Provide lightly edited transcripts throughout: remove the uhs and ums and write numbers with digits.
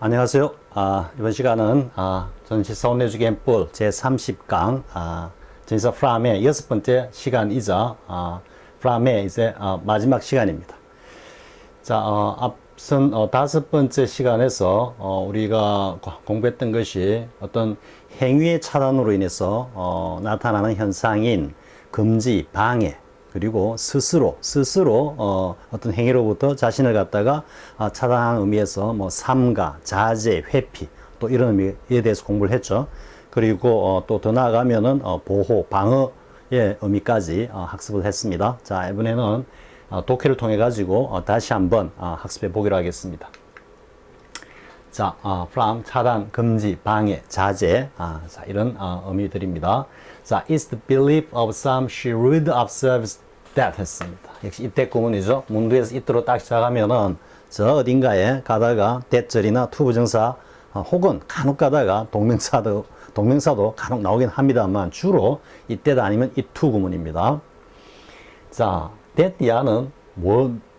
안녕하세요. 이번 시간은 전시사 혼내주기 앰플 제30강 전시사 프람의 6번째 시간이자 프람의 이제 마지막 시간입니다. 자, 앞선 5번째 시간에서 우리가 공부했던 것이 어떤 행위의 차단으로 인해서 나타나는 현상인 금지, 방해, 그리고 스스로 어떤 행위로부터 자신을 갖다가 차단하는 의미에서 뭐 삼가, 자제, 회피 또 이런 의미에 대해서 공부를 했죠. 그리고 또 더 나아가면은 보호, 방어의 의미까지 학습을 했습니다. 자, 이번에는 독해를 통해 가지고 다시 한번 학습해 보기로 하겠습니다. 자, from 차단, 금지, 방해, 자제, 자, 이런 의미들입니다. 자, is the belief of some she would observe that 했습니다. 역시 입대 구문이죠. 문두에서 it로 딱 시작하면은 저 어딘가에 가다가 that절이나 투부정사 혹은 간혹 가다가 동명사도 간혹 나오긴 합니다만 주로 이때다 아니면 이투 구문입니다. 자, that야는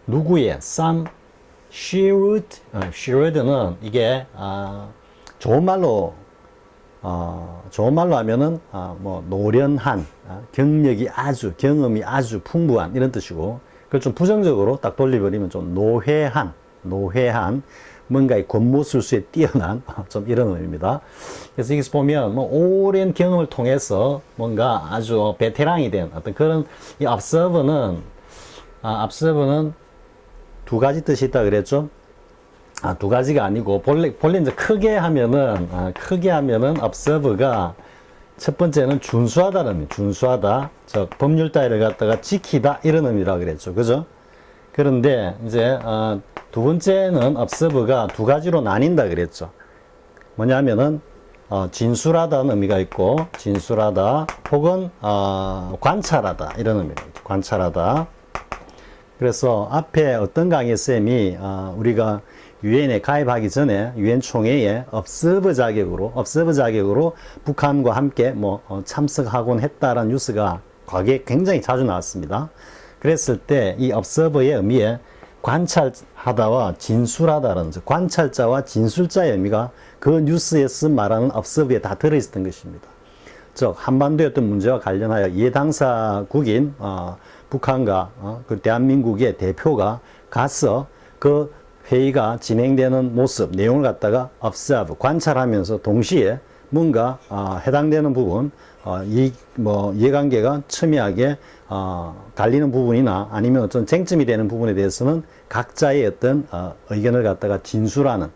누구의 some she would는 이게 좋은 말로 하면은 뭐 노련한, 경력이 아주, 경험이 아주 풍부한 이런 뜻이고, 그걸 좀 부정적으로 딱 돌려버리면 좀 노회한 뭔가의 권모술수에 뛰어난 좀 이런 의미입니다. 그래서 여기서 보면 뭐 오랜 경험을 통해서 뭔가 아주 베테랑이 된 어떤 그런 이 observer는 두 가지 뜻이 있다 그랬죠. 두 가지가 아니고 본래 이제 크게 하면은 observe가 첫 번째는 준수하다는 의미, 준수하다, 법률 따위를 갖다가 지키다 이런 의미라고 그랬죠, 그죠? 그런데 이제 두 번째는 observe가 두 가지로 나뉜다 그랬죠. 뭐냐면은 진술하다는 의미가 있고, 진술하다 혹은 관찰하다 이런 의미가 있죠. 관찰하다. 그래서 앞에 어떤 강의 쌤이 우리가 유엔에 가입하기 전에 유엔 총회에 observer 자격으로 북한과 함께 참석하곤 했다라는 뉴스가 과거에 굉장히 자주 나왔습니다. 그랬을 때 이 observer의 의미에 관찰하다와 진술하다라는 관찰자와 진술자의 의미가 그 뉴스에서 말하는 observer에 다 들어있었던 것입니다. 즉 한반도의 어떤 문제와 관련하여 이해 당사국인 북한과 그 대한민국의 대표가 가서 그 회의가 진행되는 모습, 내용을 갖다가 observe, 관찰하면서 동시에 뭔가 해당되는 부분, 이해관계가 첨예하게 갈리는 부분이나 아니면 어떤 쟁점이 되는 부분에 대해서는 각자의 어떤 의견을 갖다가 진술하는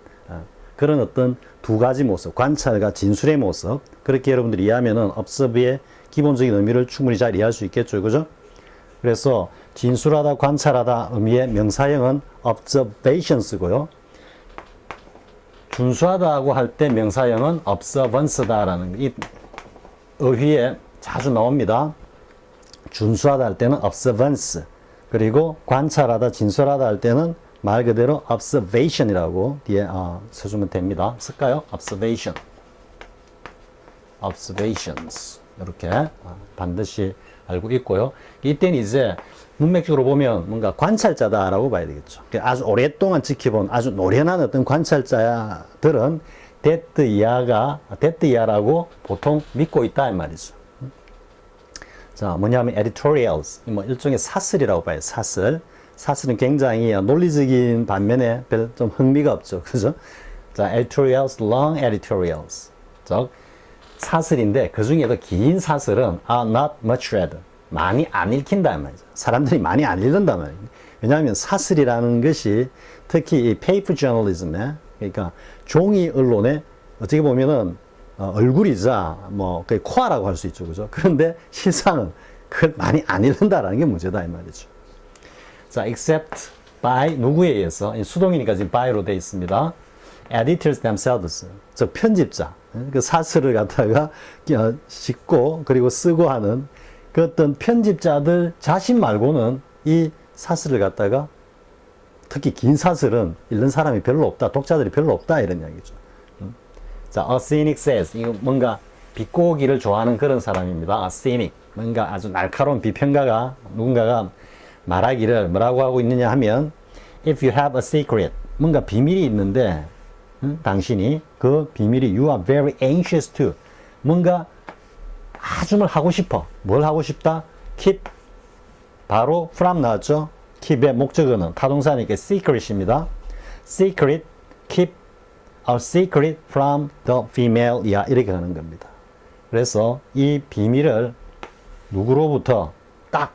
그런 어떤 두 가지 모습, 관찰과 진술의 모습, 그렇게 여러분들이 이해하면은 observe의 기본적인 의미를 충분히 잘 이해할 수 있겠죠, 그죠? 그래서 진술하다, 관찰하다 의미의 명사형은 observations고요. 준수하다고 할 때 명사형은 observance다라는 이 어휘에 자주 나옵니다. 준수하다 할 때는 observance, 그리고 관찰하다, 진술하다 할 때는 말 그대로 observation이라고 뒤에 써주면 됩니다. 쓸까요? observations 이렇게 반드시 알고 있고요. 이때는 이제 문맥적으로 보면 뭔가 관찰자다라고 봐야 되겠죠. 아주 오랫동안 지켜본 아주 노련한 어떤 관찰자들은 데트이하라고 보통 믿고 있다 이 말이죠. 자, 뭐냐면 editorials, 일종의 사설이라고 봐요. 사설은 굉장히 논리적인 반면에 별 좀 흥미가 없죠, 그죠? 자, editorials, long editorials, 즉 사설인데 그 중에도 긴 사설은 are not much read, 많이 안 읽힌다 말이죠. 사람들이 많이 안 읽는단 말이에요. 왜냐하면 사설이라는 것이 특히 이 페이퍼 저널리즘에, 그러니까 종이 언론에 어떻게 보면은 얼굴이자 거의 코아라고 할 수 있죠, 그죠? 그런데 실상은 그걸 많이 안 읽는다라는 게 문제다 이 말이죠. 자, except by 누구에 의해서, 수동이니까 지금 by로 되어 있습니다. editors themselves, 즉 편집자, 그 사설을 갖다가 싣고 그리고 쓰고 하는 그 어떤 편집자들 자신 말고는 이 사설을 갖다가, 특히 긴 사설은 읽는 사람이 별로 없다, 독자들이 별로 없다 이런 이야기죠. 자, a cynic says, 이거 뭔가 비꼬기를 좋아하는 그런 사람입니다. a cynic, 뭔가 아주 날카로운 비평가가 누군가가 말하기를 뭐라고 하고 있느냐 하면, if you have a secret, 뭔가 비밀이 있는데 당신이 그 비밀이 you are very anxious to 뭔가 아주뭘 하고 싶어. 뭘 하고 싶다? keep 바로 from 나왔죠? keep의 목적어는 타동사니까 secret입니다. secret, keep a secret from the female. 이렇게 하는 겁니다. 그래서 이 비밀을 누구로부터 딱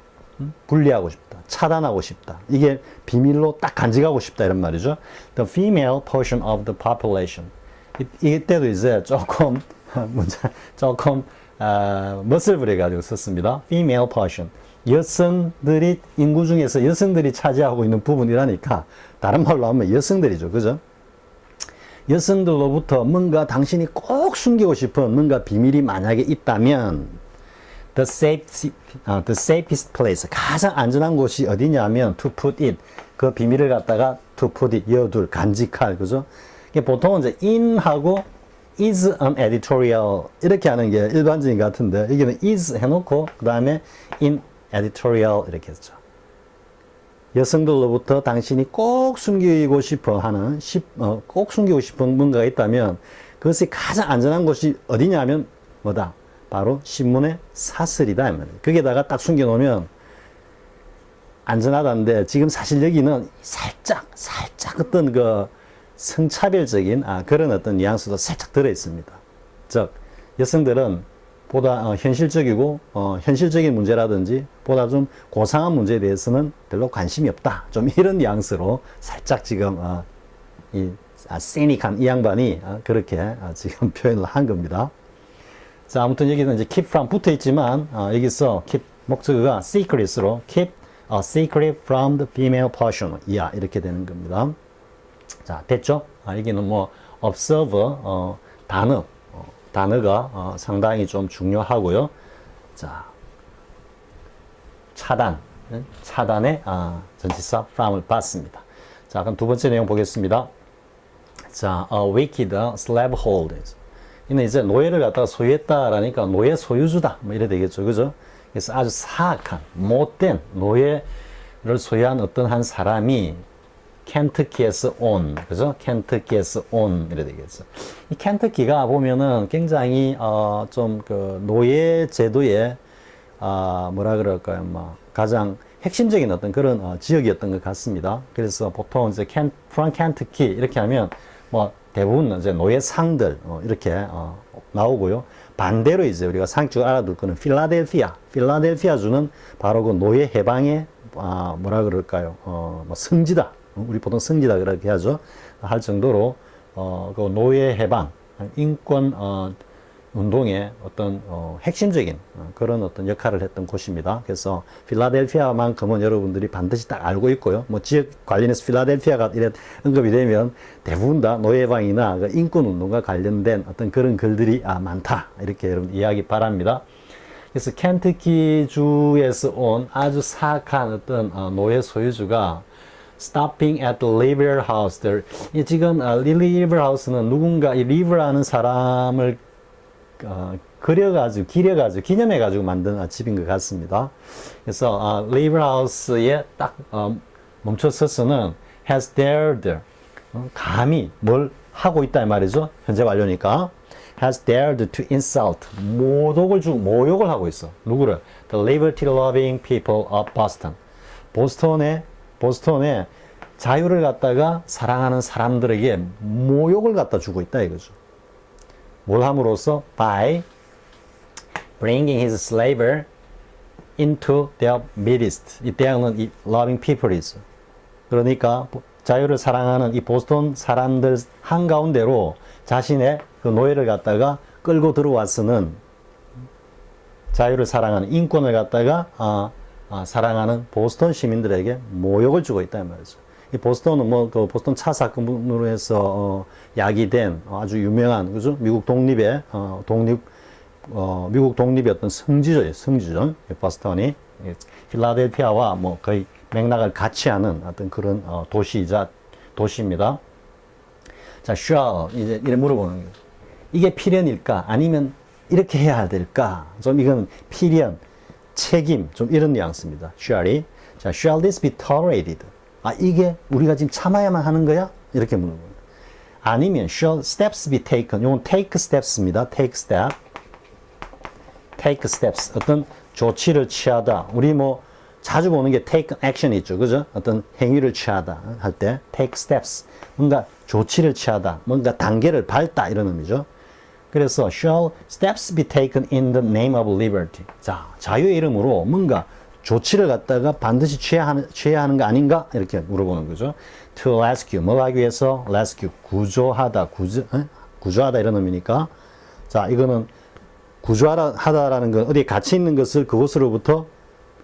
분리하고 싶다. 차단하고 싶다. 이게 비밀로 딱 간직하고 싶다. 이런 말이죠. The female portion of the population. 이때도 이제 조금, 멋을 부려가지고 썼습니다. Female portion. 여성들이, 인구 중에서 여성들이 차지하고 있는 부분이라니까, 다른 말로 하면 여성들이죠. 그죠? 여성들로부터 뭔가 당신이 꼭 숨기고 싶은 뭔가 비밀이 만약에 있다면, the safest place. 가장 안전한 곳이 어디냐면, to put it. 그 비밀을 갖다가 to put it. 여둘, 간직할. 그죠? 보통은 이제 in하고 is an editorial 이렇게 하는 게 일반적인 것 같은데 여기는 is 해놓고 그 다음에 in editorial 이렇게 했죠. 여성들로부터 당신이 꼭 숨기고 싶어 하는 꼭 숨기고 싶은 뭔가가 있다면 그것이 가장 안전한 곳이 어디냐면 뭐다? 바로 신문의 사설이다. 거기에다가 딱 숨겨놓으면 안전하다는데 지금 사실 여기는 살짝 어떤 그 성차별적인 그런 어떤 뉘앙스도 살짝 들어 있습니다. 즉 여성들은 보다 현실적이고 현실적인 문제라든지 보다 좀 고상한 문제에 대해서는 별로 관심이 없다. 좀 이런 뉘앙스로 살짝 지금 시닉한 이 양반이 그렇게 지금 표현을 한 겁니다. 자, 아무튼 여기는 이제 keep from 붙어 있지만 여기서 keep 목적어가 secret으로 keep a secret from the female portion. 이렇게 되는 겁니다. 자, 됐죠? 여기는 뭐 observe 단어가 상당히 좀 중요하고요. 자, 차단의 전치사 from을 봤습니다. 자, 그럼 두 번째 내용 보겠습니다. 자, a wicked slave holders. 이는 이제 노예를 갖다가 소유했다라니까 노예 소유주다 뭐 이래 되겠죠, 그죠? 그래서 아주 사악한 못된 노예를 소유한 어떤 한 사람이 켄터키에서 온, 그죠? 켄터키에서 온, 이래 되겠죠. 이 켄터키가 보면은 굉장히, 좀 그 노예 제도의, 뭐라 그럴까요? 가장 핵심적인 어떤 그런 지역이었던 것 같습니다. 그래서 보통 이제 from 켄터키 이렇게 하면 뭐 대부분 이제 노예상들, 이렇게, 나오고요. 반대로 이제 우리가 상식적으로 알아둘 거는 필라델피아주는 바로 그 노예 해방의, 뭐라 그럴까요? 뭐 성지다. 우리 보통 성지다 그렇게 하죠. 할 정도로 그 노예 해방, 인권 운동의 어떤 핵심적인 그런 어떤 역할을 했던 곳입니다. 그래서 필라델피아만큼은 여러분들이 반드시 딱 알고 있고요. 뭐 지역 관련해서 필라델피아가 이래 언급이 되면 대부분 다 노예 해방이나 그 인권 운동과 관련된 어떤 그런 글들이 많다. 이렇게 여러분 이해하기 바랍니다. 그래서 켄터키 주에서 온 아주 사악한 어떤 노예 소유주가 stopping at the River House. 지금 River House는 누군가 이 River라는 사람을 기려가지고 기념해가지고 만든 집인 것 같습니다. 그래서 River House에 딱 멈춰서서는 has dared 감히 뭘 하고 있다 이 말이죠. 현재 완료니까 has dared to insult 모욕을 하고 있어. 누구를? The liberty-loving people of Boston. 보스턴에 자유를 갖다가 사랑하는 사람들에게 모욕을 갖다 주고 있다 이거죠. 뭘 함으로써? By bringing his slaver into their midst. 이때는 이 loving people이죠. 그러니까 자유를 사랑하는 이 보스턴 사람들 한가운데로 자신의 그 노예를 갖다가 끌고 들어와서는 자유를 사랑하는 인권을 갖다가 사랑하는 보스턴 시민들에게 모욕을 주고 있다 이 말이죠. 이 보스턴은 뭐 그 보스턴 차 사건으로 해서 야기된 아주 유명한 그죠? 미국 독립의 미국 독립의 어떤 성지죠. 보스턴이 필라델피아와 뭐 거의 맥락을 같이 하는 어떤 그런 도시입니다. 자, shall 이제 이래 물어보는 거예요. 이게 필연일까? 아니면 이렇게 해야 될까? 좀 이건 필연, 책임, 좀 이런 뉘앙스입니다. shall이. 자, shall this be tolerated? 이게 우리가 지금 참아야만 하는 거야? 이렇게 묻는 거예요. 아니면 shall steps be taken. 이건 take steps입니다. take step. take steps. 어떤 조치를 취하다. 우리 뭐 자주 보는 게 take action 있죠. 그죠? 어떤 행위를 취하다 할 때 take steps. 뭔가 조치를 취하다. 뭔가 단계를 밟다 이런 의미죠. 그래서 shall steps be taken in the name of liberty. 자, 자유의 이름으로 뭔가 조치를 갖다가 반드시 취해야 하는 거 아닌가? 이렇게 물어보는 거죠. to rescue. 뭐 하기 위해서? rescue. 구조하다. 구조하다 이런 의미니까. 자, 이거는 구조하다라는 건 어디에 갇혀 있는 것을 그곳으로부터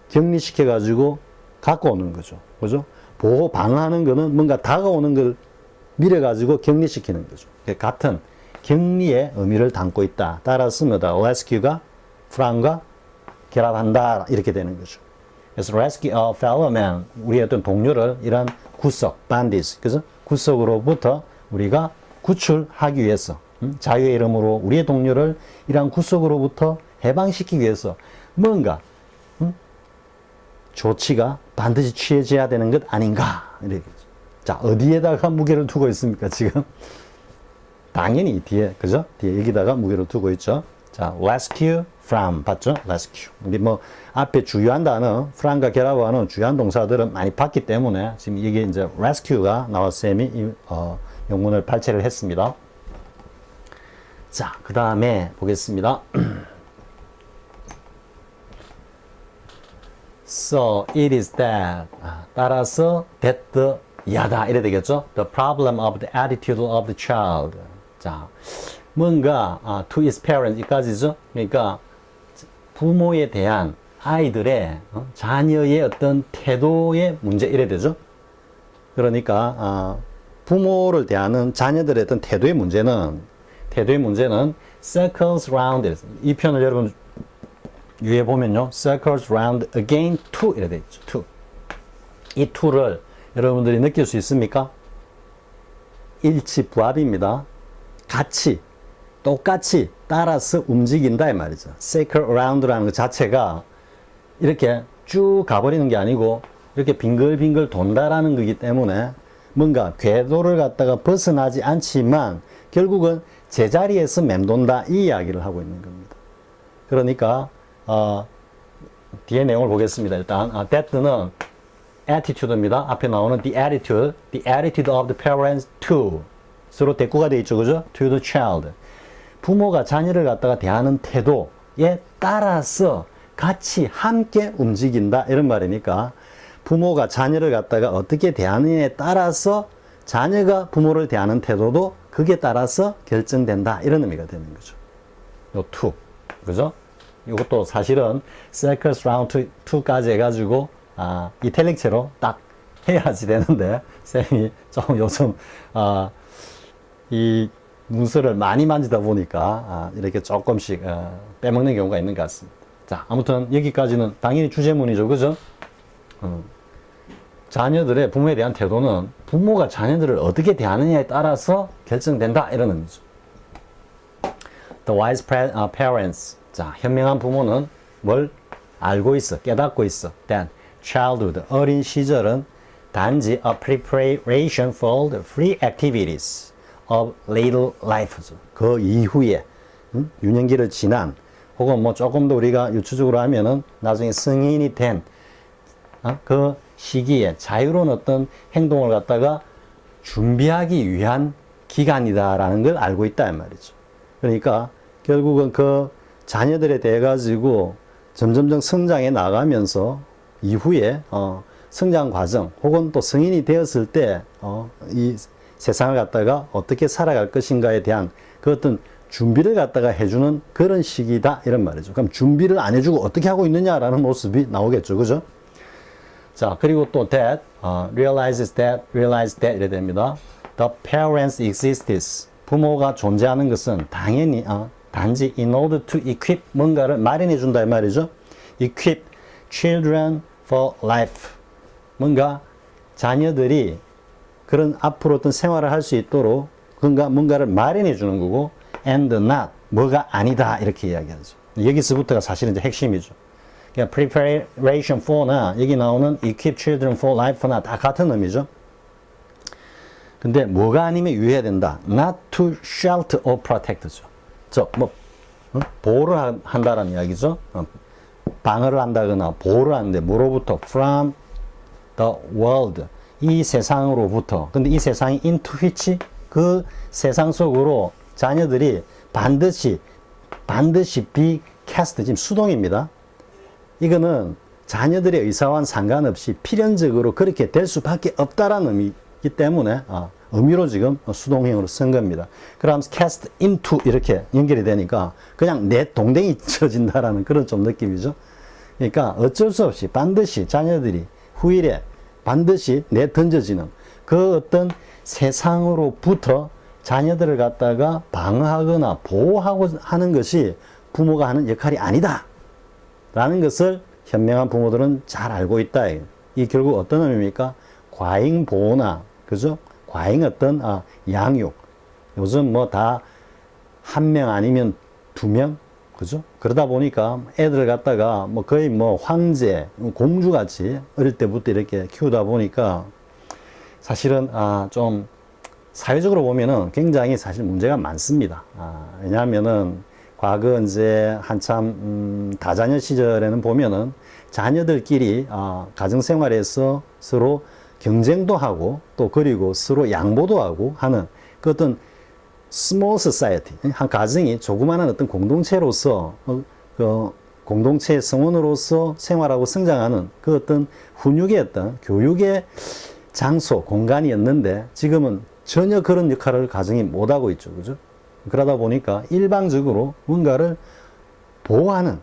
격리시켜가지고 갖고 오는 거죠. 그죠? 보호, 방어하는 거는 뭔가 다가오는 걸 밀어가지고 격리시키는 거죠. 같은 격리의 의미를 담고 있다. 따라서 뭐다? rescue가 from과 결합한다. 이렇게 되는 거죠. 그래서 rescue a fellow man. 우리의 어떤 동료를 이런 구속, bandits. 그죠? 구속으로부터 우리가 구출하기 위해서. 자유의 이름으로 우리의 동료를 이러한 구속으로부터 해방시키기 위해서 뭔가 조치가 반드시 취해져야 되는 것 아닌가. 이렇게. 자, 어디에다가 무게를 두고 있습니까, 지금? 당연히 뒤에, 그죠? 뒤에 여기다가 무게를 두고 있죠. 자, rescue from. 봤죠? rescue. 우리 뭐, 앞에 주요한 단어, from과 결합하는 주요한 동사들은 많이 봤기 때문에 지금 이게 이제 rescue가 나와 쌤이 영문을 발췌를 했습니다. 자, 그 다음에 보겠습니다. So it is that. 따라서 that the 야다 이래 되겠죠? The problem of the attitude of the child. 자, 뭔가 to his parents 이까지죠? 그러니까 부모에 대한 아이들의 자녀의 어떤 태도의 문제 이래 되죠? 그러니까 부모를 대하는 자녀들의 어떤 태도의 문제는 circles round. 이 표현을 여러분 위에 보면요. circles round again to 이래 돼 있죠. to. 이 to를 여러분들이 느낄 수 있습니까? 일치 부합입니다. 같이 똑같이 따라서 움직인다 이 말이죠. circle around라는 것 자체가 이렇게 쭉 가버리는 게 아니고 이렇게 빙글빙글 돈다라는 거기 때문에 뭔가 궤도를 갖다가 벗어나지 않지만 결국은 제자리에서 맴돈다 이 이야기를 하고 있는 겁니다. 그러니까 뒤에 내용을 보겠습니다. 일단 that는 attitude입니다. 앞에 나오는 the attitude of the parents to 서로 대꾸가 되어 있죠. 그죠? to the child. 부모가 자녀를 갖다가 대하는 태도에 따라서 같이 함께 움직인다 이런 말이니까 부모가 자녀를 갖다가 어떻게 대하느냐에 따라서 자녀가 부모를 대하는 태도도 그게 따라서 결정된다 이런 의미가 되는 거죠. 요 to. 그죠? 이것도 사실은 circles round to까지 해가지고 이탈릭체로 딱 해야지 되는데 쌤이 좀 요즘 이 문서를 많이 만지다 보니까 이렇게 조금씩 빼먹는 경우가 있는 것 같습니다. 자, 아무튼 여기까지는 당연히 주제문이죠. 그죠? 자녀들의 부모에 대한 태도는 부모가 자녀들을 어떻게 대하느냐에 따라서 결정된다 이런 의미죠. The wise parents. 자, 현명한 부모는 뭘 알고 있어, 깨닫고 있어. That childhood, 어린 시절은 단지 a preparation for the free activities of later life. 그 이후에 유년기를 지난 혹은 뭐 조금 더 우리가 유추적으로 하면은 나중에 성인이 된 그 시기에 자유로운 어떤 행동을 갖다가 준비하기 위한 기간이다라는 걸 알고 있다 이 말이죠. 그러니까 결국은 그 자녀들에 대해 가지고 점점점 성장해 나가면서 이후에 성장 과정 혹은 또 성인이 되었을 때 이 세상을 갖다가 어떻게 살아갈 것인가에 대한 그 어떤 준비를 갖다가 해주는 그런 시기다 이런 말이죠. 그럼 준비를 안 해주고 어떻게 하고 있느냐라는 모습이 나오겠죠. 그죠? 자, 그리고 또 that, realize that 이래 됩니다. The parents exists. 부모가 존재하는 것은 당연히 단지 in order to equip 뭔가를 마련해 준다 이 말이죠. equip children for life. 자녀들이 그런 앞으로 어떤 생활을 할 수 있도록 뭔가를 마련해 주는 거고 and not 뭐가 아니다 이렇게 이야기하죠. 여기서부터가 사실은 이제 핵심이죠. 그러니까 preparation for나 여기 나오는 equip children for life나 다 같은 의미죠. 근데 뭐가 아니면 유의해야 된다. Not to shelter or protect죠. 보호를 한다라는 이야기죠. 방어를 한다거나 보호를 하는데 뭐로부터? From the world. 이 세상으로부터. 근데 이 세상이 into which? 그 세상 속으로 자녀들이 반드시 be cast. 지금 수동입니다. 이거는 자녀들의 의사와는 상관없이 필연적으로 그렇게 될 수밖에 없다라는 의미이기 때문에 의미로 지금 수동형으로 쓴 겁니다. 그럼 cast into 이렇게 연결이 되니까 그냥 내 동댕이 쳐진다라는 그런 좀 느낌이죠. 그러니까 어쩔 수 없이 반드시 자녀들이 후일에 반드시 내 던져지는 그 어떤 세상으로부터 자녀들을 갖다가 방어하거나 보호하고 하는 것이 부모가 하는 역할이 아니다 라는 것을 현명한 부모들은 잘 알고 있다. 이 결국 어떤 의미입니까? 과잉 보호나, 그죠? 과잉 어떤, 양육. 요즘 뭐 다 한 명 아니면 두 명? 그죠? 그러다 보니까 애들을 갖다가 뭐 거의 뭐 황제, 공주 같이 어릴 때부터 이렇게 키우다 보니까 사실은, 좀 사회적으로 보면은 굉장히 사실 문제가 많습니다. 왜냐하면은 과거 이제 한참 다자녀 시절에는 보면은 자녀들끼리 가정생활에서 서로 경쟁도 하고 또 그리고 서로 양보도 하고 하는 그 어떤 small society, 한 가정이 조그마한 어떤 공동체로서 그 공동체의 성원으로서 생활하고 성장하는 그 어떤 훈육의 어떤 교육의 장소, 공간이었는데 지금은 전혀 그런 역할을 가정이 못하고 있죠. 그죠? 그러다 보니까 일방적으로 뭔가를 보호하는,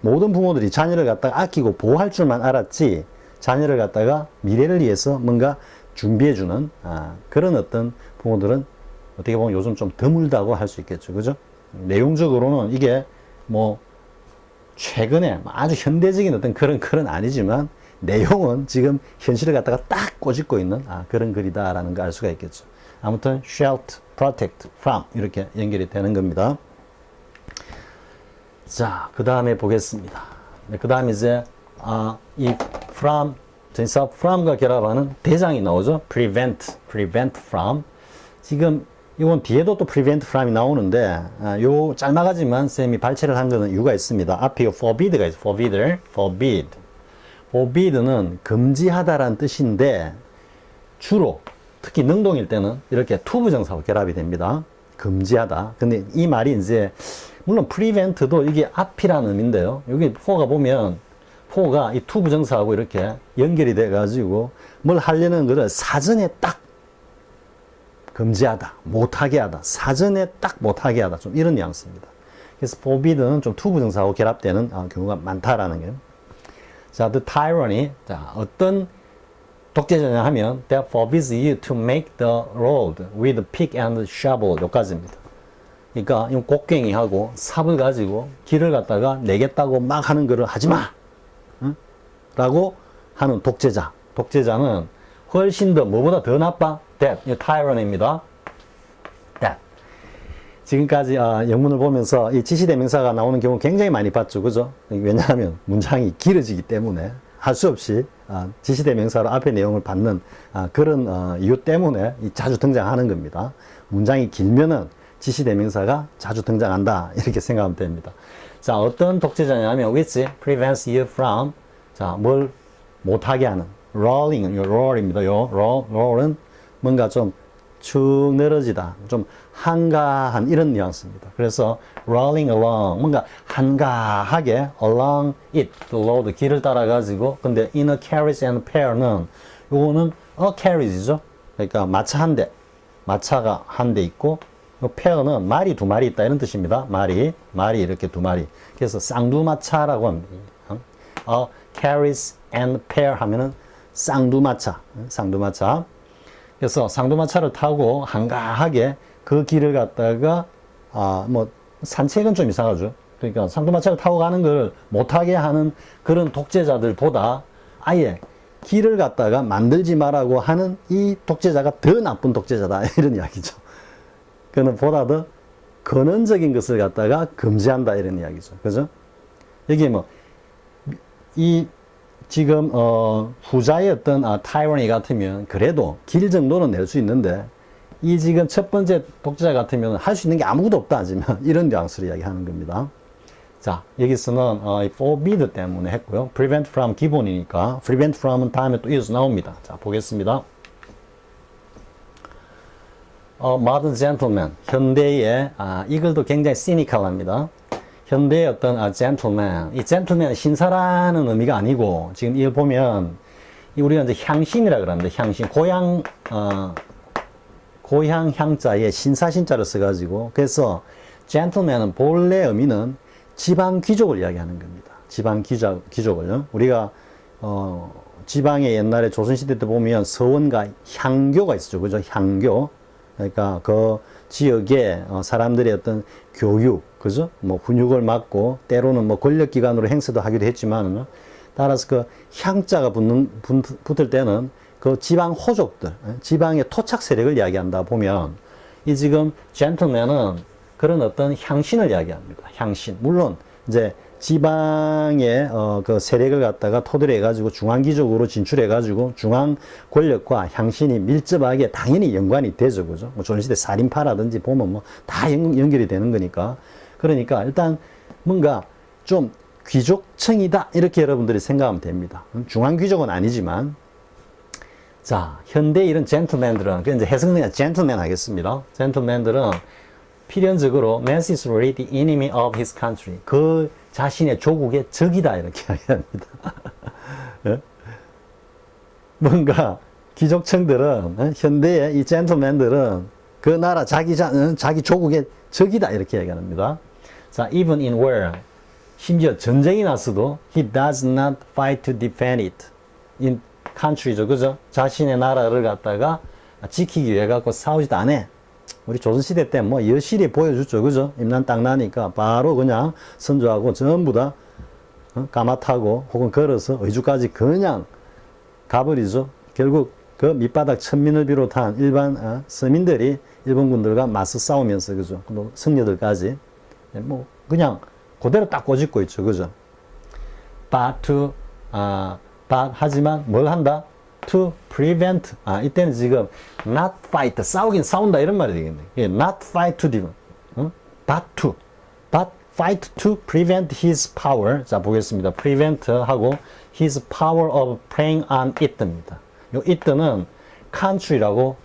모든 부모들이 자녀를 갖다가 아끼고 보호할 줄만 알았지 자녀를 갖다가 미래를 위해서 뭔가 준비해주는 그런 어떤 부모들은 어떻게 보면 요즘 좀 드물다고 할 수 있겠죠. 그죠? 내용적으로는 이게 뭐 최근에 아주 현대적인 어떤 그런 아니지만 내용은 지금 현실을 갖다가 딱 꼬집고 있는 그런 글이다라는 거 알 수가 있겠죠. 아무튼 shelter, protect, from 이렇게 연결이 되는 겁니다. 자, 그 다음에 보겠습니다. 그 다음에 이제 이 from, 전치사 from과 결합하는 대장이 나오죠. prevent from. 지금 이건 뒤에도 또 prevent from이 나오는데 요 짤막하지만 쌤이 발췌를 한 거는 이유가 있습니다. 앞에 forbid가 있어요. forbid는 금지하다라는 뜻인데 주로 특히 능동일 때는 이렇게 to 부정사하고 결합이 됩니다. 금지하다. 근데 이 말이 이제 물론 prevent도 이게 앞이라는 의미인데요. 여기 for가 보면 for가 이 to 부정사하고 이렇게 연결이 돼 가지고 뭘 하려는 것을 사전에 딱 금지하다, 못하게 하다, 사전에 딱 못하게 하다, 좀 이런 뉘앙스입니다. 그래서 forbid는 좀 to 부정사하고 결합되는 경우가 많다라는 거예요. 자, the tyranny. 자, 어떤 독재자냐 하면 that forbids you to make the road with pick and shovel. 여기까지입니다. 그러니까 이 곡괭이하고 삽을 가지고 길을 갖다가 내겠다고 막 하는 거를 하지 마! 응? 라고 하는 독재자. 독재자는 훨씬 더 뭐보다 더 나빠? that. 이 tyranny입니다. that. 지금까지 영문을 보면서 이 지시대명사가 나오는 경우 굉장히 많이 봤죠. 그죠? 왜냐하면 문장이 길어지기 때문에 할 수 없이 지시대명사로 앞의 내용을 받는 그런 이유 때문에 자주 등장하는 겁니다. 문장이 길면은 지시대명사가 자주 등장한다 이렇게 생각하면 됩니다. 자, 어떤 독재자냐면 which prevents you from, 자, 뭘 못하게 하는, rolling, 요 roll입니다. 요 roll은 뭔가 좀 축 늘어지다, 좀 한가한 이런 뉘앙스입니다. 그래서 rolling along, 뭔가 한가하게 along it, the road, 길을 따라 가지고, 근데 in a carriage and pair는 요거는 a carriage죠. 그러니까 마차 한 대, 마차가 한 대 있고, 요 pair는 말이 두 마리 있다 이런 뜻입니다. 말이 이렇게 두 마리. 그래서 쌍두마차라고 합니다. a carriage and pair 하면은 쌍두마차. 그래서 쌍두마차를 타고 한가하게 그 길을 갔다가 뭐 산책은 좀 이상하죠. 그러니까 쌍두마차를 타고 가는 걸 못하게 하는 그런 독재자들보다 아예 길을 갖다가 만들지 말라고 하는 이 독재자가 더 나쁜 독재자다 이런 이야기죠. 그는 보다 더 근원적인 것을 갖다가 금지한다 이런 이야기죠. 그죠? 여기 뭐 이 지금 후자의 어떤 타이러니 같으면 그래도 길 정도는 낼 수 있는데 이 지금 첫 번째 독재자 같으면 할 수 있는 게 아무것도 없다 하지만 이런 뉘앙스를 이야기하는 겁니다. 자, 여기서는 forbid 때문에 했고요. prevent from 기본이니까 prevent from은 다음에 또 이어서 나옵니다. 자, 보겠습니다. modern gentleman, 현대의 이걸도 굉장히 시니컬합니다. 현대의 어떤 gentleman, 이 gentleman은 신사라는 의미가 아니고 지금 이걸 보면 우리가 이제 향신이라 그러는데 향신, 고향 향자에 신사신자를 써가지고 그래서 gentleman은 본래 의미는 지방 귀족을 이야기하는 겁니다. 지방 귀족을요. 우리가 지방에 옛날에 조선시대 때 보면 서원과 향교가 있었죠. 그죠? 향교. 그러니까 그 지역에 사람들의 어떤 교육, 그죠? 뭐 훈육을 맡고 때로는 뭐 권력기관으로 행세도 하기도 했지만 따라서 그 향자가 붙을 때는 그 지방 호족들, 지방의 토착 세력을 이야기한다 보면 이 지금 젠틀맨은 그런 어떤 향신을 이야기합니다. 향신. 물론 이제 지방의 그 세력을 갖다가 토대로 해가지고 중앙기족으로 진출해가지고 중앙 권력과 향신이 밀접하게 당연히 연관이 되죠, 그죠? 뭐 조선시대 살인파라든지 보면 뭐 다 연결이 되는 거니까. 그러니까 일단 뭔가 좀 귀족층이다 이렇게 여러분들이 생각하면 됩니다. 중앙귀족은 아니지만 자 현대 이런 젠틀맨들은 그 이제 해석은 그냥 젠틀맨 하겠습니다. 젠틀맨들은 필연적으로 man is really the enemy of his country. 그 자신의 조국의 적이다 이렇게 이야기합니다. 예? 뭔가 귀족층들은 현대의 이 젠틀맨들은 그 나라 자기 조국의 적이다 이렇게 얘기합니다. 자, even in war, 심지어 전쟁이 났어도 he does not fight to defend it in country죠, 그죠? 자신의 나라를 갖다가 지키기 위해 갖고 싸우지도 않아. 우리 조선시대 때 뭐 여실히 보여줬죠, 그죠? 임난 딱 나니까 바로 그냥 선조하고 전부 다 가마 타고 혹은 걸어서 의주까지 그냥 가버리죠. 결국 그 밑바닥 천민을 비롯한 일반 서민들이 일본군들과 맞서 싸우면서 그죠? 또 승려들까지 뭐 그냥 그대로 딱 꼬집고 있죠, 그죠? but 하지만 뭘 한다? to prevent 이때는 지금 not fight 싸우긴 싸운다 이런 말이 되겠네. 예, not fight to defend, but fight to prevent his power. 자 보겠습니다. prevent 하고 his power of preying on it입니다. 요 it는 country라고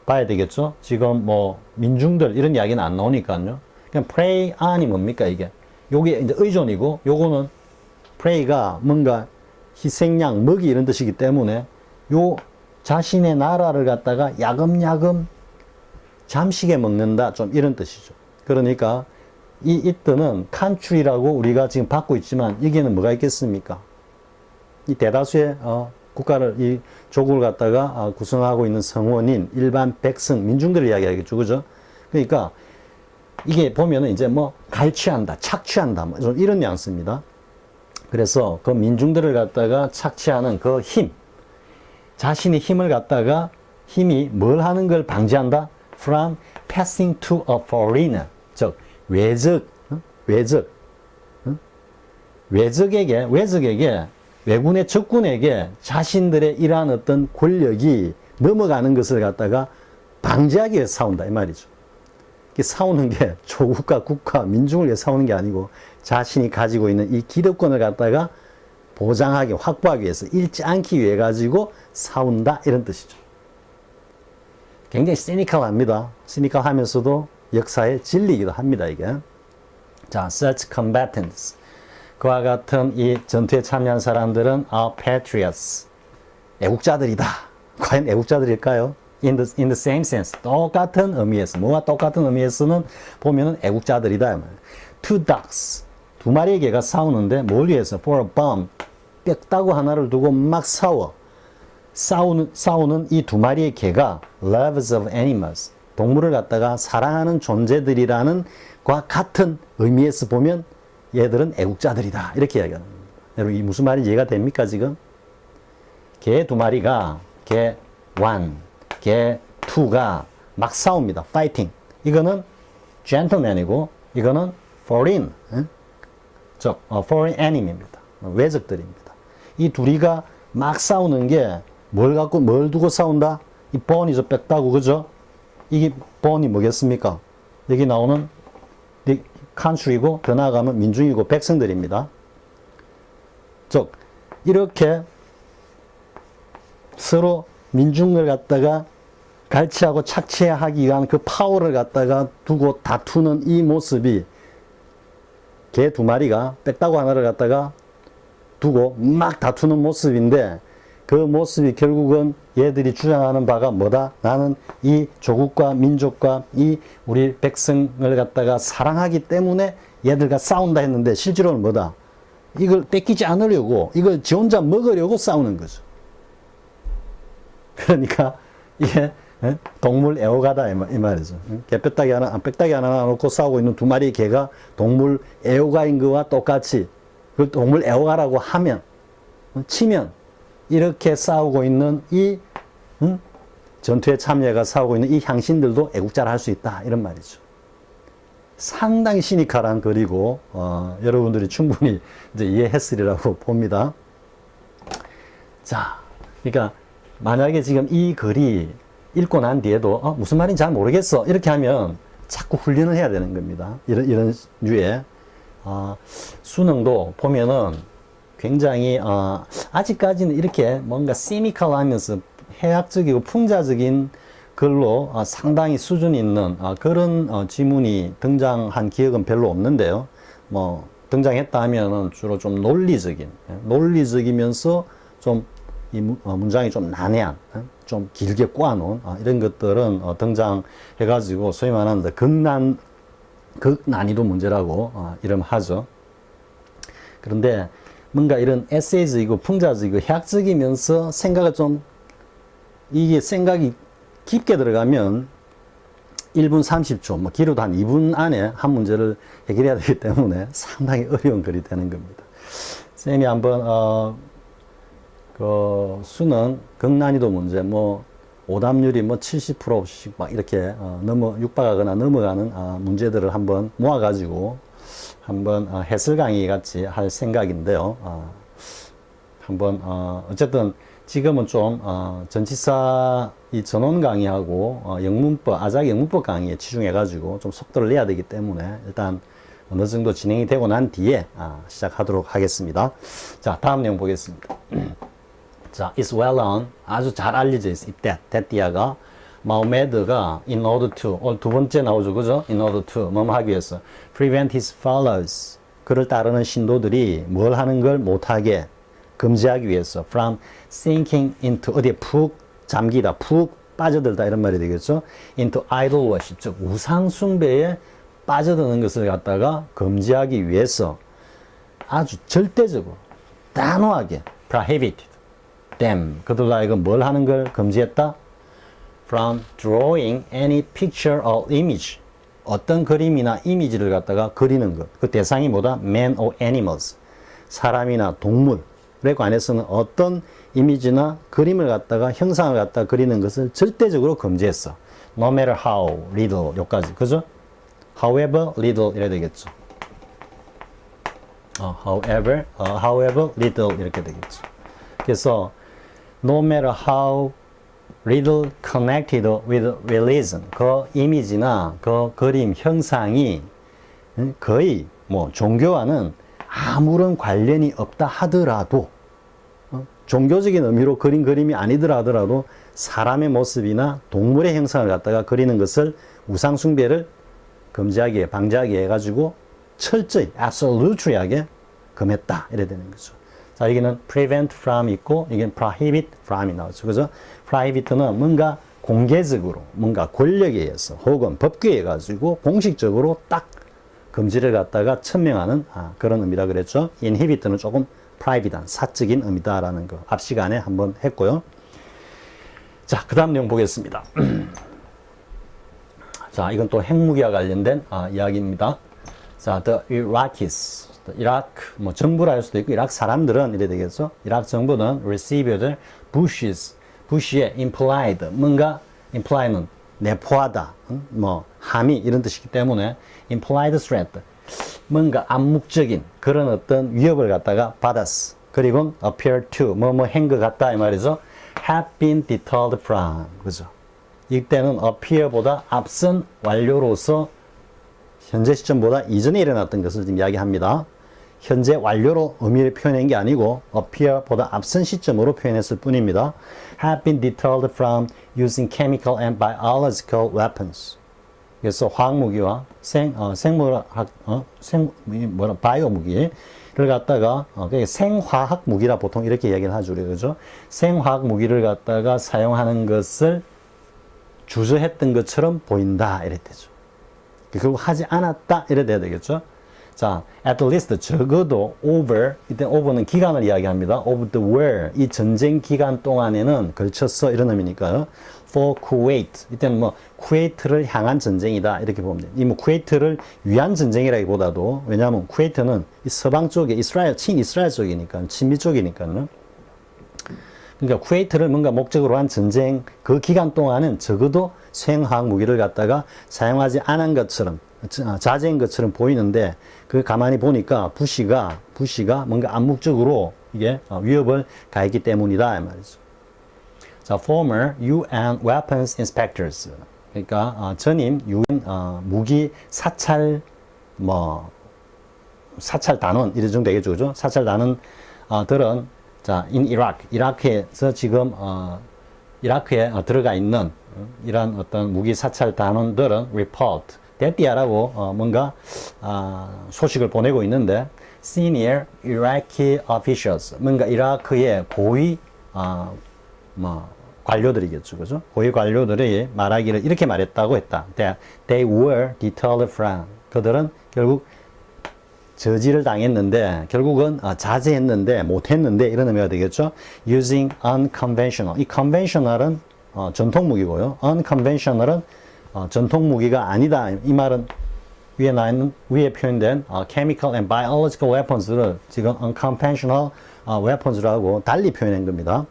봐야 되겠죠. 지금 뭐 민중들 이런 이야기는 안 나오니까요. 그냥 prey on이 뭡니까 이게? 요게 이제 의존이고 요거는 prey가 뭔가 희생양, 먹이 이런 뜻이기 때문에 요 자신의 나라를 갖다가 야금야금 잠식해 먹는다 좀 이런 뜻이죠. 그러니까 이 it는 country라고 우리가 지금 받고 있지만 여기에는 뭐가 있겠습니까? 이 대다수의 국가를 이 조국을 갖다가 구성하고 있는 성원인 일반 백성 민중들을 이야기하겠죠, 그죠? 그러니까 이게 보면은 이제 뭐 갈취한다, 착취한다 뭐 이런 뉘앙스입니다. 그래서 그 민중들을 갖다가 착취하는 그 힘, 자신의 힘을 갖다가 힘이 뭘 하는 걸 방지한다? From passing to a foreigner, 즉 외적에게 외군의 적군에게 자신들의 이러한 어떤 권력이 넘어가는 것을 갖다가 방지하기 위해서 싸운다 이 말이죠. 싸우는 게 조국과 국가, 민중을 위해 싸우는 게 아니고 자신이 가지고 있는 이 기득권을 갖다가 보장하기, 확보하기 위해서 잃지 않기 위해 가지고 싸운다 이런 뜻이죠. 굉장히 시니컬합니다. 시니컬하면서도 역사의 진리이기도 합니다. 이게. 자, such combatants. 그와 같은 이 전투에 참여한 사람들은 are patriots. 애국자들이다. 과연 애국자들일까요? In the same sense. 똑같은 의미에서. 뭐와 똑같은 의미에서는 보면은 애국자들이다. Two ducks. 두 마리의 개가 싸우는데 뭘 위해서? For a bomb. 뼈다구 하나를 두고 막 싸우는 이 두 마리의 개가 lovers of animals. 동물을 갖다가 사랑하는 존재들이라는 과 같은 의미에서 보면 얘들은 애국자들이다. 이렇게 이야기하는 겁니다. 여러분, 이 무슨 말인지 이해가 됩니까, 지금? 개 두 마리가 개 1, 개 2가 막 싸웁니다. fighting. 이거는 gentleman이고, 이거는 foreign. foreign enemy입니다. 외적들입니다. 이 둘이가 막 싸우는 게 뭘 두고 싸운다? 이 bon이죠, 뺐다고, 그죠? 이게 본이 뭐겠습니까? 여기 나오는 country고 더 나아가면 민중이고 백성들입니다. 즉 이렇게 서로 민중을 갖다가 갈취하고 착취하기 위한 그 파워를 갖다가 두고 다투는 이 모습이 개 두 마리가 빽다구 하나를 갖다가 두고 막 다투는 모습인데 그 모습이 결국은 얘들이 주장하는 바가 뭐다? 나는 이 조국과 민족과 이 우리 백성을 갖다가 사랑하기 때문에 얘들과 싸운다 했는데 실제로는 뭐다? 이걸 뺏기지 않으려고 이걸 지 혼자 먹으려고 싸우는 거죠. 그러니까 이게 동물 애호가다 이 말이죠. 개 뼈다귀 하나 놓고 싸우고 있는 두 마리 개가 동물 애호가인 거와 똑같이 그 동물 애호가라고 하면 치면 이렇게 싸우고 있는 이 전투에 참여해가 싸우고 있는 이 향신들도 애국자를 할 수 있다 이런 말이죠. 상당히 시니컬한 글이고 여러분들이 충분히 이제 이해했으리라고 봅니다. 자, 그러니까 만약에 지금 이 글이 읽고 난 뒤에도 무슨 말인지 잘 모르겠어 이렇게 하면 자꾸 훈련을 해야 되는 겁니다. 이런 류의 수능도 보면은 굉장히 아직까지는 이렇게 뭔가 시니컬하면서 해학적이고 풍자적인 글로 상당히 수준 있는 그런 지문이 등장한 기억은 별로 없는데요. 뭐 등장했다 하면은 주로 좀 논리적이면서 좀 이 문장이 좀 난해한, 좀 길게 꼬아놓은 이런 것들은 등장해가지고 소위 말하는 극난이도 문제라고 이름하죠. 그런데 뭔가 이런 에세이적이고 풍자적이고 해학적이면서 이게 생각이 깊게 들어가면 1분 30초, 뭐 길어도 한 2분 안에 한 문제를 해결해야 되기 때문에 상당히 어려운 글이 되는 겁니다. 쌤이 한번 그 수능 극난이도 문제 오답률이 70%씩 막 이렇게 육박하거나 넘어가는 문제들을 한번 모아가지고 한번 해설 강의 같이 할 생각인데요. 한번 어쨌든 지금은 좀 전치사 이 전원 강의하고 영문법 아작 영문법 강의에 치중해가지고 좀 속도를 내야 되기 때문에 일단 어느 정도 진행이 되고 난 뒤에 시작하도록 하겠습니다. 자, 다음 내용 보겠습니다. 자, it's well known 아주 잘 알려져 있어. that 마호메드가 in order to 두 번째 나오죠, 그죠? in order to 뭐뭐 하기 위해서 prevent his followers 그를 따르는 신도들이 뭘 하는 걸 못하게 금지하기 위해서 from sinking into 어디에 푹 잠기다, 푹 빠져들다 이런 말이 되겠죠. into idol worship 즉 우상 숭배에 빠져드는 것을 갖다가 금지하기 위해서 아주 절대적으로 단호하게 prohibited them 그들과 이건 뭘 하는 걸 금지했다? from drawing any picture or image 어떤 그림이나 이미지를 갖다가 그리는 것. 그 대상이 뭐다? man or animals 사람이나 동물에 관해서는 어떤 이미지나 그림을 갖다가 형상을 갖다가 그리는 것을 절대적으로 금지했어. no matter how little 여기까지 그죠? however little 이래야 되겠죠. however little 이렇게 되겠죠. 그래서 no matter how little connected with religion 그 이미지나 그 그림 형상이 거의 종교와는 아무런 관련이 없다 하더라도 종교적인 의미로 그린 그림이 아니더라 하더라도 사람의 모습이나 동물의 형상을 갖다가 그리는 것을 우상 숭배를 금지하기 위해 방지하기 위해 가지고 철저히 absolutely하게 금했다 이래 되는 거죠. 자, 여기는 prevent from 있고, 이게 prohibit from이 나오죠. 그죠? prohibit는 뭔가 공개적으로, 뭔가 권력에 의해서, 혹은 법규에 의해 가지고 공식적으로 딱 금지를 갖다가 천명하는 그런 의미라 그랬죠. inhibit는 조금 private한, 사적인 의미다라는 거. 앞 시간에 한번 했고요. 자, 그 다음 내용 보겠습니다. 자, 이건 또 핵무기와 관련된 이야기입니다. 자, the Iraqis. 이라크 정부라 할 수도 있고 이라크 사람들은 이래 되겠죠. 이라크 정부는 received Bush의 implied 뭔가 imply는 내포하다 함의 이런 뜻이기 때문에 implied threat 뭔가 암묵적인 그런 어떤 위협을 갖다가 받았어. 그리고 appear to 뭐뭐 한 것 같다 이 말이죠. have been deterred from 그죠. 이때는 appear보다 앞선 완료로서 현재 시점보다 이전에 일어났던 것을 지금 이야기합니다. 현재 완료로 의미를 표현한 게 아니고 appear보다 앞선 시점으로 표현했을 뿐입니다. have been deterred from using chemical and biological weapons. 그래서 화학무기와 바이오 무기를 갖다가 생화학 무기라 보통 이렇게 이야기를 하죠, 그죠? 생화학 무기를 갖다가 사용하는 것을 주저했던 것처럼 보인다 이랬대죠. 결국 하지 않았다 이래 돼야 되겠죠. 자, at least 적어도 over, 이때 over는 기간을 이야기합니다. of the war, 이 전쟁 기간 동안에는 걸쳐서 이런 의미니까요. for Kuwait, 이때는 뭐 쿠웨이트를 향한 전쟁이다 이렇게 보면 돼요. 이 뭐 쿠웨이트를 위한 전쟁이라기보다도, 왜냐하면 쿠웨이트는 이 서방 쪽에 이스라엘, 친이스라엘 쪽이니까, 친미 쪽이니까는. 그러니까 쿠웨이트를 뭔가 목적으로 한 전쟁 그 기간 동안은 적어도 생화학 무기를 갖다가 사용하지 않은 것처럼, 자제한 것처럼 보이는데, 그 가만히 보니까 부시가 뭔가 암묵적으로 이게 위협을 가했기 때문이다 이 말이죠. 자, former UN weapons inspectors, 그러니까 전임 UN 무기 사찰 사찰 단원 이런 정도 되겠죠, 그죠? 사찰 단원들은 자, in Iraq, 이라크에서 지금 이라크에 들어가 있는 이런 어떤 무기 사찰 단원들은 report, 데띠아라고 뭔가 소식을 보내고 있는데, senior Iraqi officials, 뭔가 이라크의 고위 관료들이겠죠, 그죠? 고위 관료들이 말하기를 이렇게 말했다고 했다. They were deterred from, 그들은 결국 저지를 당했는데, 결국은 자제했는데 못했는데 이런 의미가 되겠죠. using unconventional, 이 conventional은 전통 무기고요. unconventional은 전통 무기가 아니다. 이 말은 위에 표현된 chemical and biological weapons를 지금 unconventional weapons라고 달리 표현한 겁니다.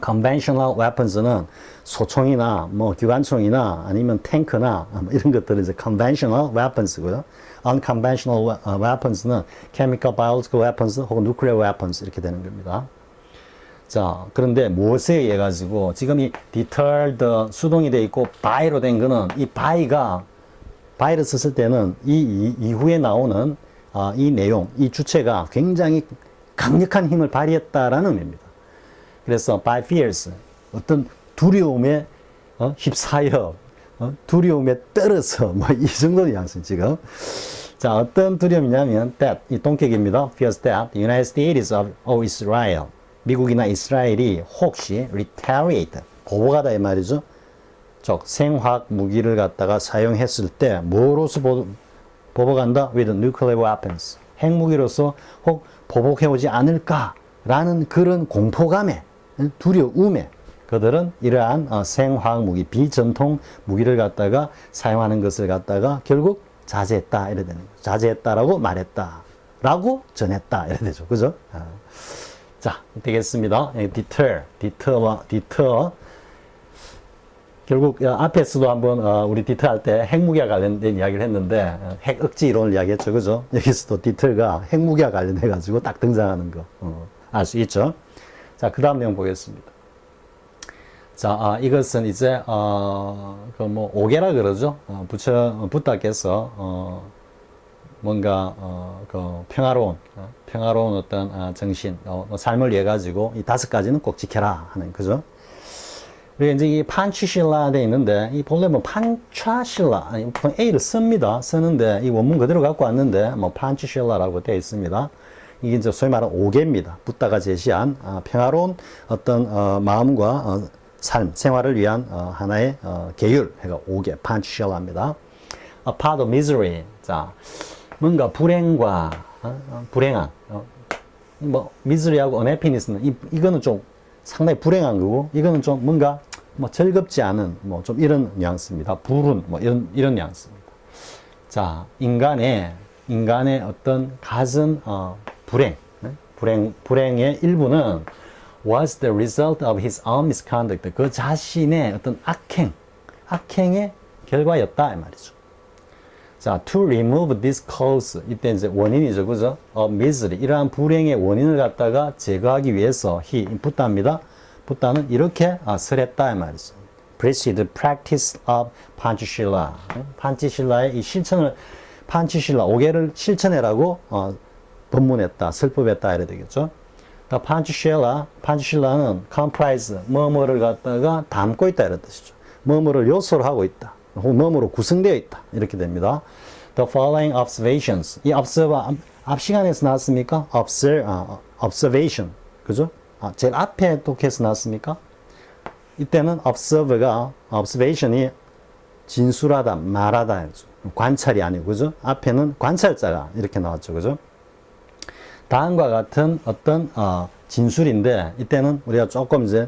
conventional weapons는 소총이나 뭐 기관총이나 아니면 탱크나 뭐 이런 것들은 이제 conventional weapons고요. unconventional weapons는 chemical, biological weapons 혹은 nuclear weapons 이렇게 되는 겁니다. 자, 그런데 무엇에 의해 가지고 지금 이 deterred 수동이 돼 있고 by로 된 거는, 이 by가 by를 썼을 때는 이 이후에 나오는 이 내용, 이 주체가 굉장히 강력한 힘을 발휘했다라는 의미입니다. 그래서 by fears, 어떤 두려움에 휩싸여, 두려움에 떨어서 뭐 이 정도 뉘앙스 지금. 자, 어떤 두려움이냐면 that, 이 동격입니다. fears that the United States of Israel, 미국이나 이스라엘이 혹시 retaliate, 보복하다 이 말이죠. 즉 생화학 무기를 갖다가 사용했을 때 뭐로서 보복한다? with nuclear weapons, 핵무기로서 혹 보복해오지 않을까라는 그런 공포감에, 두려움에 그들은 이러한 생화학 무기, 비전통 무기를 갖다가 사용하는 것을 갖다가 결국 자제했다 이래 되는 거죠. 자제했다라고 말했다라고 전했다 이래 되죠, 그죠? 자, 되겠습니다. deter. 결국 앞에서도 한번 우리 deter 할 때 핵무기와 관련된 이야기를 했는데, 핵 억지 이론을 이야기했죠, 그죠? 여기서도 deter가 핵무기와 관련해 가지고 딱 등장하는 거 알 수 있죠. 자, 그 다음 내용 보겠습니다. 자, 이것은 이제 오계라 그러죠. 부처께서 뭔가 평화로운 어떤 정신, 삶을 위해 가지고 이 5가지는 꼭 지켜라 하는, 그죠? 그리고 이제 이 판치실라 돼 있는데, 이 본래 뭐 판차실라, 아니 보통 A를 쓰는데 이 원문 그대로 갖고 왔는데 뭐 판치실라라고 되어 있습니다. 이게 이제 소위 말하는 오계입니다. 붓다가 제시한 평화로운 어떤 마음과 삶, 생활을 위한 하나의 계율, 해가 오계, 판치실라입니다. A part of misery. 자, 뭔가 불행과 불행한, 뭐 misery하고 unhappiness는 이거는 좀 상당히 불행한 거고, 이거는 좀 뭔가 뭐 즐겁지 않은 뭐 좀 이런 뉘앙스입니다. 불운 뭐 이런 뉘앙스입니다. 자, 인간의 어떤 갖은 불행의 일부는 was the result of his own misconduct. 그 자신의 어떤 악행의 결과였다 이 말이죠. 자, to remove this cause, 이때 이제 원인이죠, 그죠? of misery, 이러한 불행의 원인을 갖다가 제거하기 위해서 붓다입니다. 붓다는 이렇게 설했다 이 말이죠. precede practice of 판치실라. 판치실라의 이 실천을 판치실라 5개를 실천해라고 법문했다, 설법했다 이래 되겠죠. 판치실라는 comprise 뭐뭐를 갖다가 담고 있다 이런 뜻이죠. 뭐뭐를 요소로 하고 있다, 혹은 뭐뭐로 구성되어 있다 이렇게 됩니다. The following observations. 이 observe 앞 시간에서 나왔습니까? observation. 그죠? 제일 앞에 독해에서 나왔습니까? 이때는 observation이 진술하다, 말하다, 관찰이 아니고, 그죠? 앞에는 관찰자가 이렇게 나왔죠, 그죠? 다음과 같은 어떤, 진술인데, 이때는 우리가 조금 이제,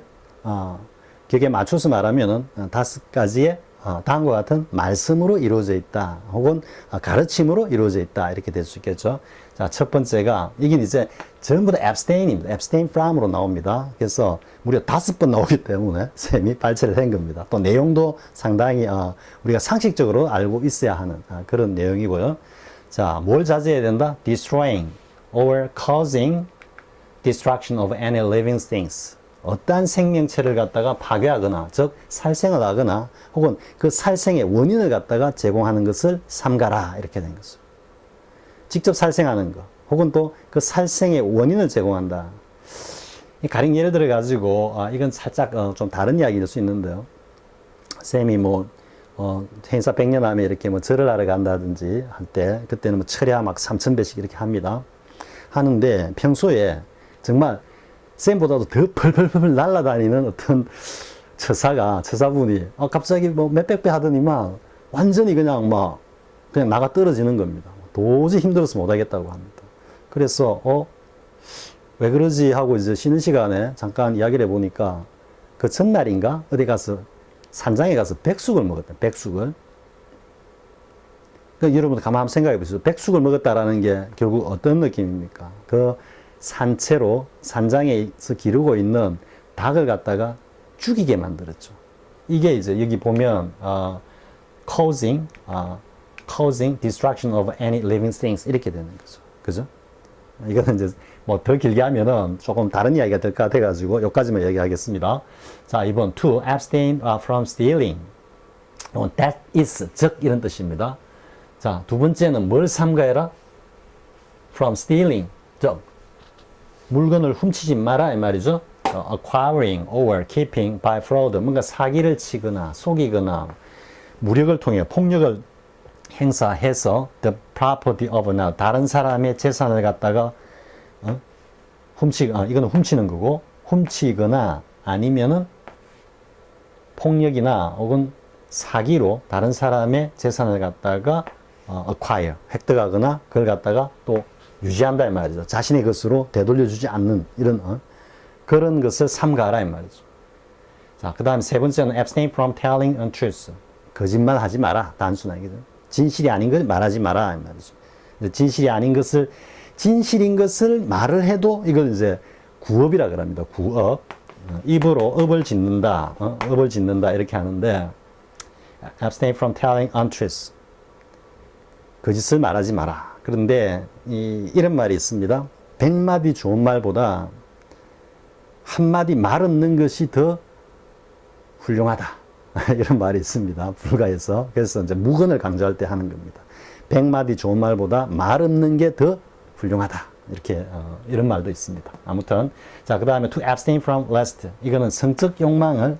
격에 맞춰서 말하면은 5가지의 다음과 같은 말씀으로 이루어져 있다, 혹은 가르침으로 이루어져 있다, 이렇게 될 수 있겠죠. 자, 첫 번째가, 이게 이제 전부 다 abstain입니다. abstain from으로 나옵니다. 그래서 무려 5번 나오기 때문에 쌤이 발췌를 한 겁니다. 또 내용도 상당히, 우리가 상식적으로 알고 있어야 하는 그런 내용이고요. 자, 뭘 자제해야 된다? destroying or causing destruction of any living things. 어떠한 생명체를 갖다가 파괴하거나, 즉, 살생을 하거나, 혹은 그 살생의 원인을 갖다가 제공하는 것을 삼가라. 이렇게 된 것을. 직접 살생하는 거, 혹은 또 그 살생의 원인을 제공한다. 가령 예를 들어 가지고, 이건 살짝 좀 다른 이야기일 수 있는데요. 쌤이 행사 100년 하면 이렇게 절을 하러 간다든지 할 때, 그때는 철야 막 3000배씩 이렇게 합니다. 하는데, 평소에 정말 쌤보다도 더 펄펄펄 날아다니는 어떤 처사분이, 갑자기 몇백 배 하더니만 완전히 그냥 나가 떨어지는 겁니다. 도저히 힘들어서 못하겠다고 합니다. 그래서 왜 그러지 하고 이제 쉬는 시간에 잠깐 이야기를 해보니까 그 전날인가 어디 가서 산장에 가서 백숙을 먹었다. 백숙을. 그러니까 여러분 가만 한번 생각해 보세요. 백숙을 먹었다라는 게 결국 어떤 느낌입니까? 그 산채로 산장에서 기르고 있는 닭을 갖다가 죽이게 만들었죠. 이게 이제 여기 보면 causing destruction of any living things 이렇게 되는 거죠. 그죠? 이거는 이제 더 길게 하면은 조금 다른 이야기가 될 것 같아가지고 여기까지만 얘기하겠습니다. 자, 이번 to abstain from stealing. that is 즉 이런 뜻입니다. 자, 두 번째는 뭘 삼가해라? from stealing 즉 물건을 훔치지 마라 이 말이죠. acquiring or keeping by fraud 뭔가 사기를 치거나 속이거나 무력을 통해 폭력을 행사해서 the property of another 다른 사람의 재산을 갖다가 이거는 훔치는 거고 훔치거나 아니면은 폭력이나 혹은 사기로 다른 사람의 재산을 갖다가 acquire 획득하거나 그걸 갖다가 또 유지한다 이 말이죠. 자신의 것으로 되돌려주지 않는 이런 그런 것을 삼가라 이 말이죠. 자, 그 다음 세 번째는 abstain from telling untruths. 거짓말 하지 마라. 단순하게. 진실이 아닌 걸 말하지 마라. 이 말이죠. 진실이 아닌 것을, 진실인 것을 말을 해도 이걸 이제 구업이라 그럽니다. 구업. 입으로 업을 짓는다. 업을 짓는다. 이렇게 하는데, abstain from telling untruths. 거짓을 말하지 마라. 그런데, 이런 말이 있습니다. 100마디 좋은 말보다 한마디 말 없는 것이 더 훌륭하다. 이런 말이 있습니다. 불가에서. 그래서 이제 무근을 강조할 때 하는 겁니다. 100마디 좋은 말보다 말 없는 게 더 훌륭하다. 이렇게, 이런 말도 있습니다. 아무튼. 자, 그 다음에 to abstain from lust. 이거는 성적 욕망을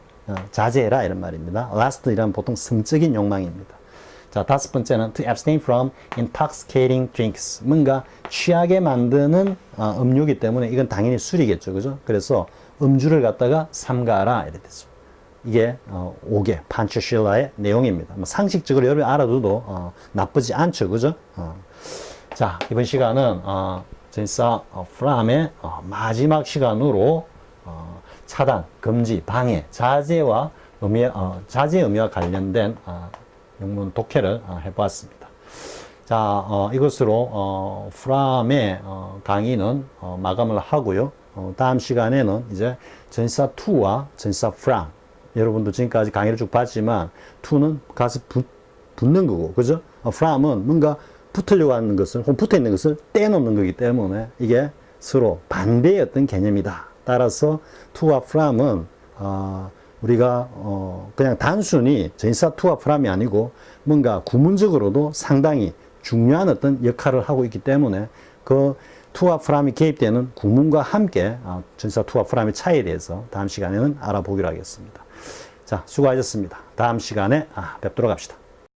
자제해라. 이런 말입니다. lust 이란 보통 성적인 욕망입니다. 자, 다섯 번째는 to abstain from intoxicating drinks. 뭔가 취하게 만드는 음료이기 때문에 이건 당연히 술이겠죠. 그죠? 그래서 음주를 갖다가 삼가라. 이래 됐죠. 이게 5개 판치실라의 내용입니다. 상식적으로 여러분이 알아둬도 나쁘지 않죠. 그죠? 자, 이번 시간은 전사 프람의 마지막 시간으로 차단, 금지, 방해, 자제와 자제 의미와 관련된 영문 독해를 해보았습니다. 자, 이것으로 프람의 강의는 마감을 하고요. 다음 시간에는 이제 전사 2와 전사 프람 여러분도 지금까지 강의를 쭉 봤지만 to는 가서 붙는 거고, 그죠? from은 뭔가 붙으려고 하는 것을, 혹은 붙어 있는 것을 떼놓는 거기 때문에 이게 서로 반대의 어떤 개념이다. 따라서 to와 from은 우리가 그냥 단순히 전치사 투와 프람이 아니고 뭔가 구문적으로도 상당히 중요한 어떤 역할을 하고 있기 때문에 그 투와 프람이 개입되는 구문과 함께 전치사 투와 프람의 차이에 대해서 다음 시간에는 알아보기로 하겠습니다. 자, 수고하셨습니다. 다음 시간에 뵙도록 합시다.